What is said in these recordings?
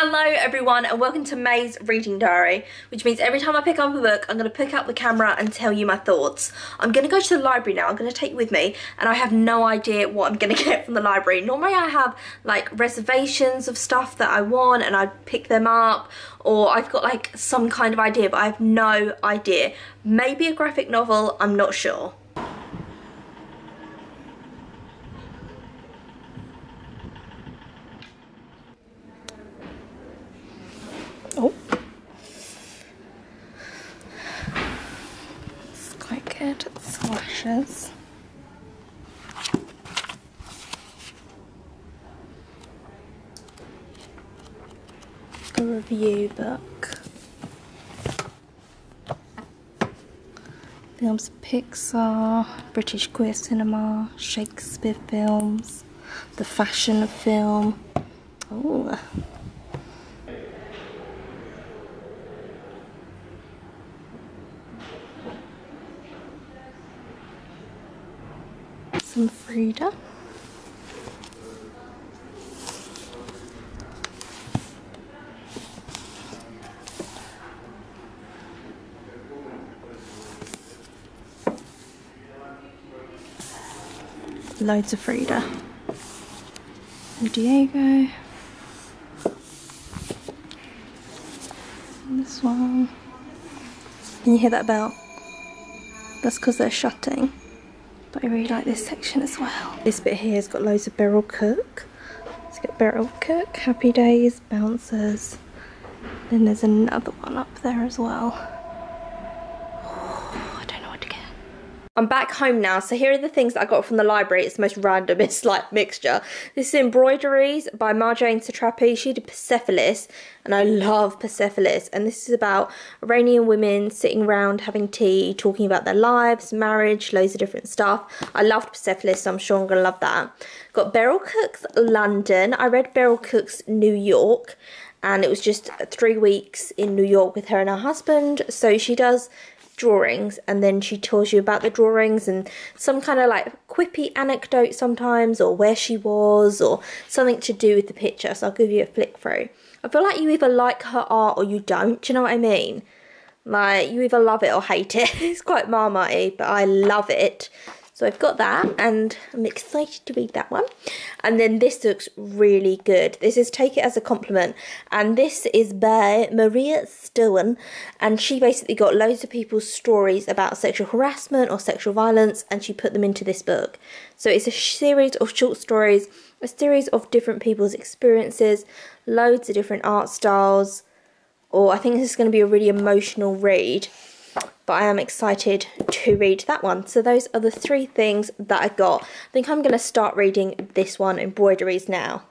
Hello everyone and welcome to May's Reading Diary, which means every time I pick up a book I'm going to pick up the camera and tell you my thoughts. I'm going to go to the library now, I'm going to take you with me, and I have no idea what I'm going to get from the library. Normally I have like reservations of stuff that I want and I pick them up, or I've got like some kind of idea, but I have no idea. Maybe a graphic novel, I'm not sure. Oh, it's quite good. It slashes. A review book. Films Pixar, British Queer Cinema, Shakespeare Films, The Fashion of Film. Oh. Some Frida. Loads of Frida. And Diego. And this one. Can you hear that bell? That's because they're shutting. But I really like this section as well. This bit here has got loads of Beryl Cook. Let's get Beryl Cook, Happy Days, Bouncers. Then there's another one up there as well. Oh, I don't know what to get. I'm back home now, so here are the things that I got from the library. It's the most randomest like mixture. This is Embroideries by Marjane Satrapi. She did Persepolis, and I love Persepolis. And this is about Iranian women sitting around having tea, talking about their lives, marriage, loads of different stuff. I loved Persepolis, so I'm sure I'm gonna love that. Got Beryl Cook's London. I read Beryl Cook's New York, and it was just 3 weeks in New York with her and her husband. So she does drawings, and then she tells you about the drawings and some kind of like quippy anecdote sometimes, or where she was, or something to do with the picture. So I'll give you a flick through. I feel like you either like her art or you don't. Do you know what I mean? Like, you either love it or hate it. It's quite Marmite-y, but I love it. So I've got that, and I'm excited to read that one. And then this looks really good. This is Take It As a Compliment, and this is by Maria Stowen, and she basically got loads of people's stories about sexual harassment or sexual violence, and she put them into this book. So it's a series of short stories, a series of different people's experiences, loads of different art styles. I think this is going to be a really emotional read. But I am excited to read that one. So those are the 3 things that I got. I think I'm going to start reading this one, Embroideries, now.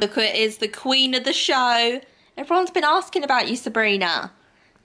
Look, it is the queen of the show. Everyone's been asking about you, Sabrina.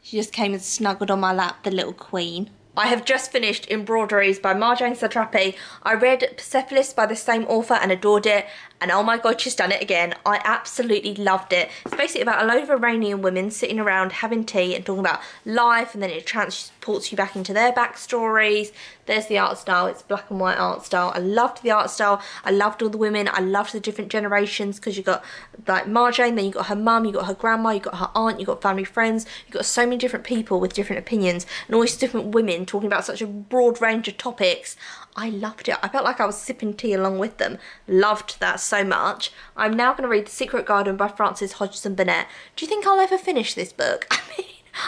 She just came and snuggled on my lap, the little queen. I have just finished Embroideries by Marjane Satrapi. I read Persepolis by the same author and adored it. And oh my god, she's done it again. I absolutely loved it. It's basically about a load of Iranian women sitting around having tea and talking about life, and then it transports you back into their backstories. There's the art style. It's black and white art style. I loved the art style. I loved all the women. I loved the different generations, because you got like Marjane, then you got her mum, you got her grandma, you got her aunt, you got family friends. You got so many different people with different opinions, and all these different women talking about such a broad range of topics. I loved it. I felt like I was sipping tea along with them. Loved that so much. I'm now going to read The Secret Garden by Frances Hodgson Burnett. Do you think I'll ever finish this book? I mean,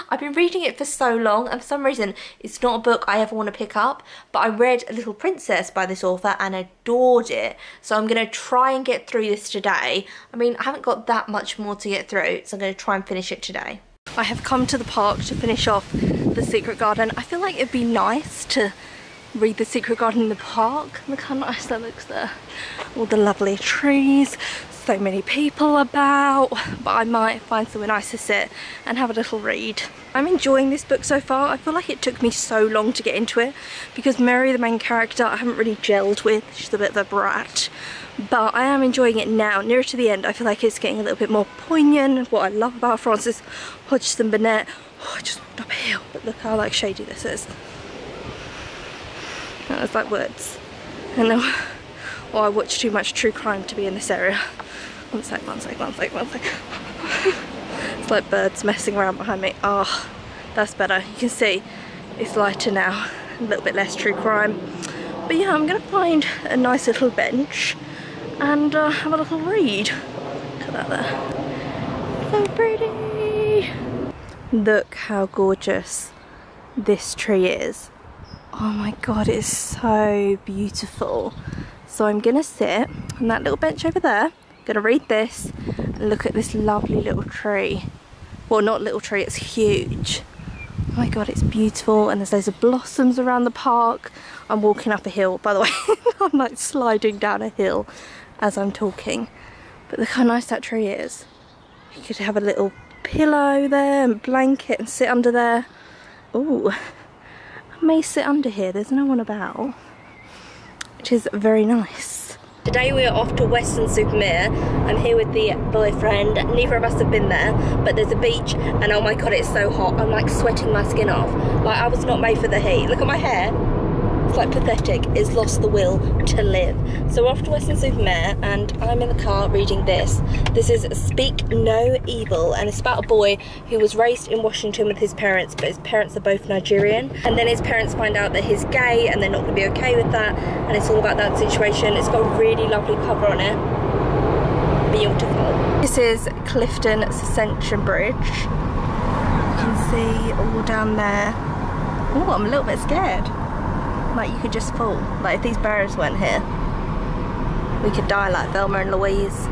I've been reading it for so long, and for some reason it's not a book I ever want to pick up, but I read Little Princess by this author and adored it, so I'm going to try and get through this today. I mean, I haven't got that much more to get through, so I'm going to try and finish it today. I have come to the park to finish off The Secret Garden. I feel like it'd be nice to read The Secret Garden in the park. Look how nice that looks there. All the lovely trees, so many people about, but I might find somewhere nice to sit and have a little read. I'm enjoying this book so far. I feel like it took me so long to get into it because Mary, the main character, I haven't really gelled with. She's a bit of a brat, but I am enjoying it now. Nearer to the end, I feel like it's getting a little bit more poignant. What I love about Frances Hodgson Burnett. Oh, I just walked up a hill, but look how like shady this is. That was like words. I know. Oh, I watch too much true crime to be in this area. One sec. It's like birds messing around behind me. Oh, that's better. You can see it's lighter now. A little bit less true crime. But yeah, I'm gonna find a nice little bench and have a little read. Look at that there. So pretty. Look how gorgeous this tree is. Oh my god, it's so beautiful. So I'm gonna sit on that little bench over there, gonna read this and look at this lovely little tree. Well, not little tree, it's huge. Oh my god, it's beautiful, and there's loads of blossoms around the park. I'm walking up a hill, by the way. I'm like sliding down a hill as I'm talking. But look how nice that tree is. You could have a little pillow there and blanket and sit under there. Ooh. I may sit under here, there's no one about, which is very nice. Today we are off to Weston-super-Mare. I'm here with the boyfriend. Neither of us have been there, but there's a beach and oh my god, it's so hot. I'm like sweating my skin off. Like I was not made for the heat. Look at my hair. It's like pathetic. It's lost the will to live. So we're off to Weston-super-Mare and I'm in the car reading this. This is Speak No Evil, and it's about a boy who was raised in Washington with his parents, but his parents are both Nigerian. And then his parents find out that he's gay and they're not going to be okay with that. And it's all about that situation. It's got a really lovely cover on it. Beautiful. This is Clifton Suspension Bridge. You can see all down there. Oh, I'm a little bit scared. Like you could just fall. Like if these barriers weren't here, we could die like Velma and Louise.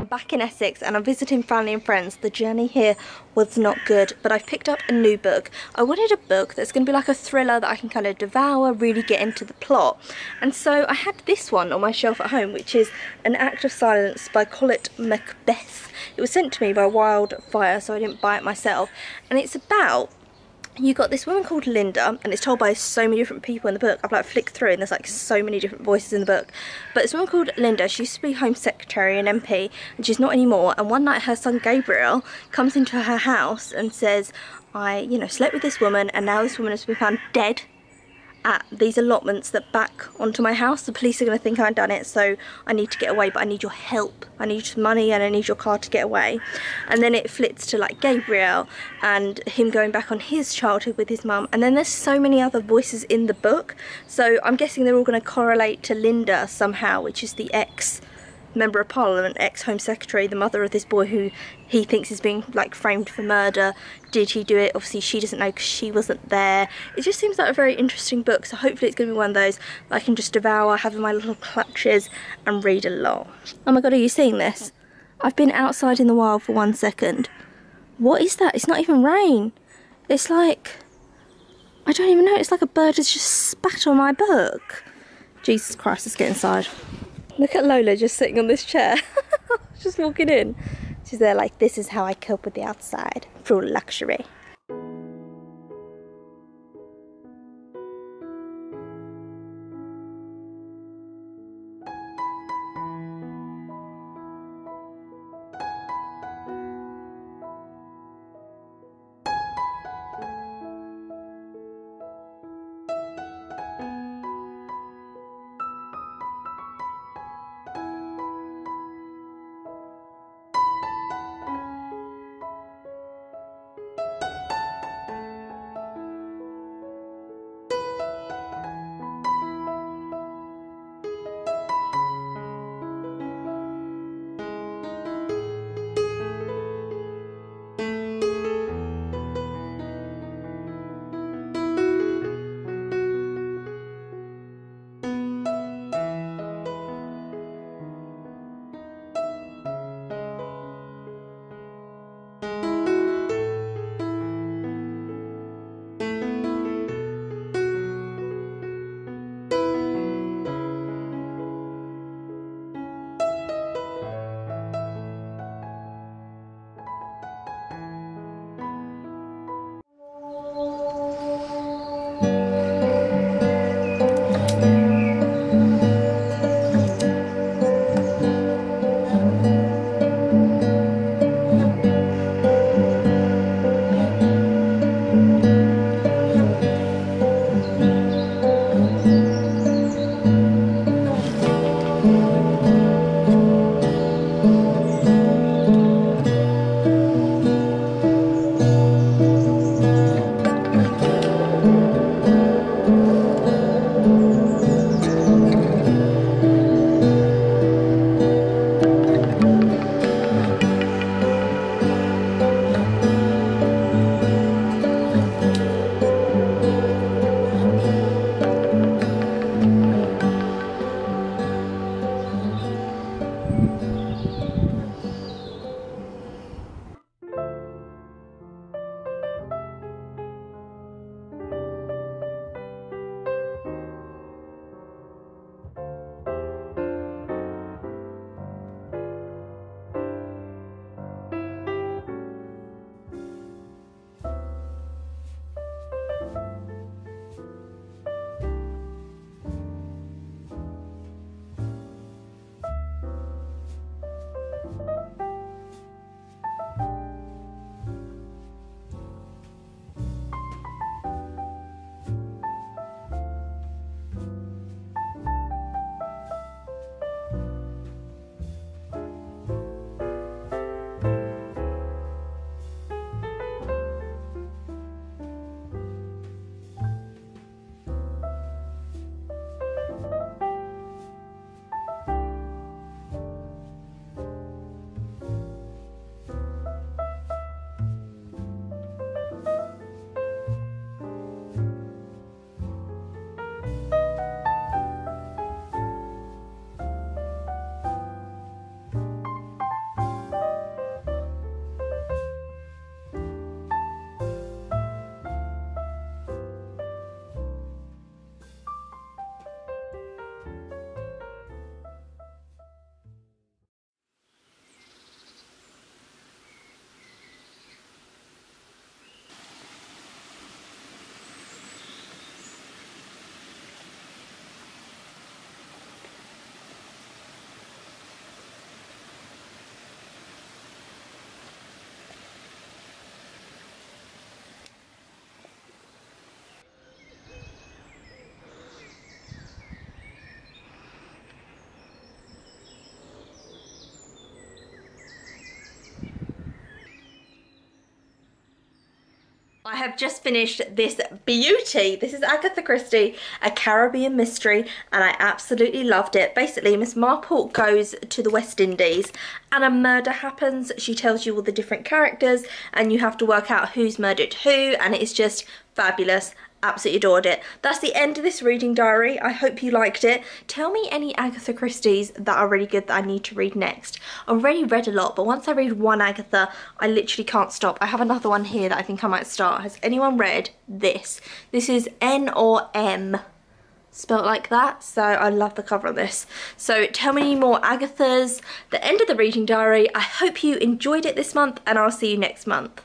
Back in Essex and I'm visiting family and friends. The journey here was not good, but I've picked up a new book. I wanted a book that's going to be like a thriller that I can kind of devour, really get into the plot. And so I had this one on my shelf at home, which is An Act of Silence by Colette Macbeth. It was sent to me by Wildfire, so I didn't buy it myself. And it's about, you got this woman called Linda, and it's told by so many different people in the book. I've like flicked through and there's like so many different voices in the book. But this woman called Linda, she used to be Home Secretary and MP, and she's not anymore. And one night her son Gabriel comes into her house and says, I, slept with this woman, and now this woman has been found dead at these allotments that back onto my house. The police are going to think I've done it, so I need to get away, but I need your help. I need some money and I need your car to get away. And then it flits to like Gabriel and him going back on his childhood with his mum. And then there's so many other voices in the book, so I'm guessing they're all going to correlate to Linda somehow, which is the ex-member of Parliament, ex-Home Secretary, the mother of this boy who he thinks is being like framed for murder. Did he do it? Obviously she doesn't know because she wasn't there. It just seems like a very interesting book, so hopefully it's going to be one of those that I can just devour, have in my little clutches and read a lot. Oh my god, are you seeing this? I've been outside in the wild for 1 second. What is that? It's not even rain. It's like, I don't even know, it's like a bird has just spat on my book. Jesus Christ, let's get inside. Look at Lola just sitting on this chair. Just walking in. She's there like, this is how I cope with the outside. Through luxury. have just finished this beauty. This is Agatha Christie, A Caribbean Mystery, and I absolutely loved it. Basically, Miss Marple goes to the West Indies and a murder happens. She tells you all the different characters and you have to work out who's murdered who, and it is just fabulous. Absolutely adored it. That's the end of this reading diary. I hope you liked it. Tell me any Agatha Christie's that are really good that I need to read next. I already read a lot, but once I read one Agatha, I literally can't stop. I have another one here that I think I might start. Has anyone read this? This is N or M, spelt like that, so I love the cover of this. So tell me any more Agathas. The end of the reading diary. I hope you enjoyed it this month, and I'll see you next month.